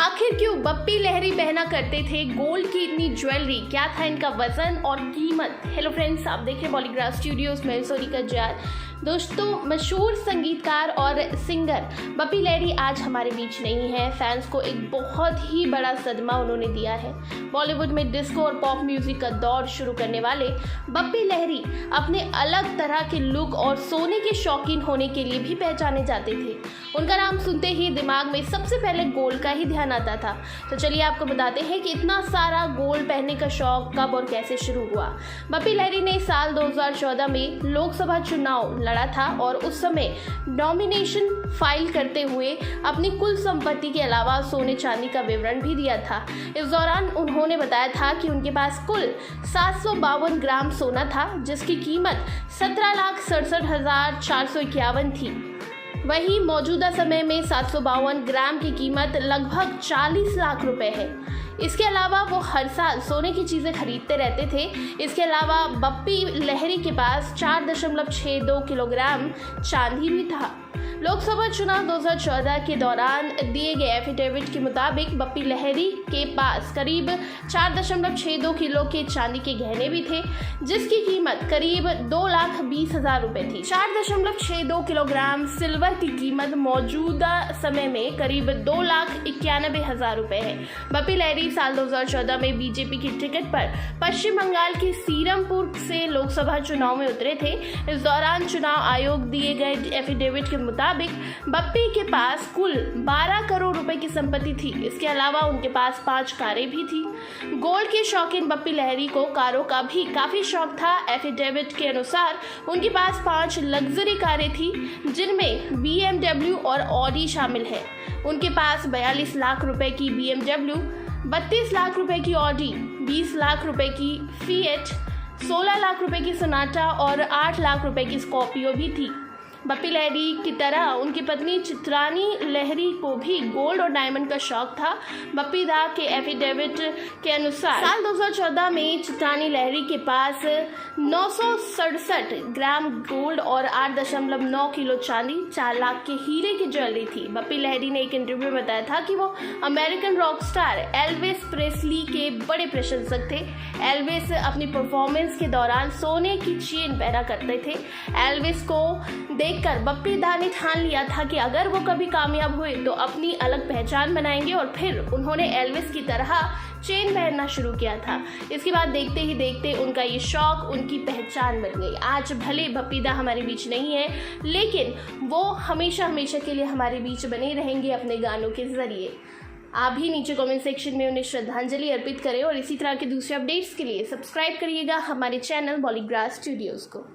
आखिर क्यों बप्पी लहरी पहना करते थे गोल्ड की इतनी ज्वेलरी, क्या था इनका वजन और कीमत। हेलो फ्रेंड्स, आप देख रहे हैं बॉलीग्राफ स्टूडियोज में सोनिका जाट। दोस्तों, मशहूर संगीतकार और सिंगर बप्पी लहरी आज हमारे बीच नहीं है। फैंस को एक बहुत ही बड़ा सदमा उन्होंने दिया है। बॉलीवुड में डिस्को और पॉप म्यूजिक का दौर शुरू करने वाले बप्पी लहरी अपने अलग तरह के लुक और सोने के शौकीन होने के लिए भी पहचाने जाते थे। उनका नाम सुनते ही दिमाग में सबसे पहले गोल्ड का ही ध्यान आता था। तो चलिए आपको बताते हैं कि इतना सारा गोल्ड पहनने का शौक कब और कैसे शुरू हुआ। बप्पी लहरी ने साल 2014 में लोकसभा चुनाव लड़ा था और उस समय नॉमिनेशन फाइल करते हुए अपनी कुल संपत्ति के अलावा सोने चांदी का विवरण भी दिया था। इस दौरान उन्होंने बताया था कि उनके पास कुल 752 ग्राम सोना था, जिसकी कीमत 17,67,451 थी। वहीं मौजूदा समय में 752 ग्राम की कीमत लगभग 40 लाख रुपए है। इसके अलावा वो हर साल सोने की चीज़ें खरीदते रहते थे। इसके अलावा बप्पी लहरी के पास 4.62 किलोग्राम चांदी भी था। लोकसभा चुनाव 2014 के दौरान दिए गए एफिडेविट के मुताबिक बप्पी लहरी के पास करीब 4.62 किलो के चांदी के गहने भी थे, जिसकी कीमत करीब 2,20,000 रुपए थी। 4.62 किलोग्राम सिल्वर की कीमत मौजूदा समय में करीब 2,91,000 रुपए है। बप्पी लहरी साल 2014 में बीजेपी की टिकट पर पश्चिम बंगाल के सीरमपुर से लोकसभा चुनाव में उतरे थे। इस दौरान चुनाव आयोग दिए गए एफिडेविट के मुताबिक बप्पी के पास कुल 12 करोड़ रुपए की संपत्ति थी। इसके अलावा उनके पास 5 कारें भी थी। गोल्ड के शौकीन बप्पी लहरी को कारों का भी काफी शौक था। एफिडेविट के अनुसार उनके पास 5 लग्जरी कारें थी, जिनमें BMW और ऑडी शामिल है। उनके पास 42 लाख रुपए की BMW, 32 लाख रुपए की ऑडी, 20 लाख रुपए की फिएट, 16 लाख रुपए की सोनाटा और 8 लाख रुपए की स्कॉर्पियो भी थी। बप्पी लहरी की तरह उनकी पत्नी चित्रानी लहरी को भी गोल्ड और डायमंड का शौक था। बप्पी दा के एफिडेविट के अनुसार साल 2014 में चित्रानी लहरी के पास 967 ग्राम गोल्ड और 8.9 किलो चांदी, 4 लाख के हीरे की ज्वेलरी थी। बप्पी लहरी ने एक इंटरव्यू में बताया था कि वो American rock star Elvis Presley के बड़े प्रशंसक थे। एल्विस अपनी परफॉर्मेंस के दौरान सोने की चेन पहना करते थे। एल्विस को देखकर बप्पी दा ने ठान लिया था कि अगर वो कभी कामयाब हुए तो अपनी अलग पहचान बनाएंगे, और फिर उन्होंने एल्विस की तरह चेन पहनना शुरू किया था। इसके बाद देखते ही देखते उनका ये शौक उनकी पहचान बन गई। आज भले बप्पी दा हमारे बीच नहीं है, लेकिन वो हमेशा हमेशा के लिए हमारे बीच बने रहेंगे अपने गानों के जरिए। आप भी नीचे कमेंट सेक्शन में उन्हें श्रद्धांजलि अर्पित करें और इसी तरह के दूसरे अपडेट्स के लिए सब्सक्राइब करिएगा हमारे चैनल बॉलीग्राफ स्टूडियोज़ को।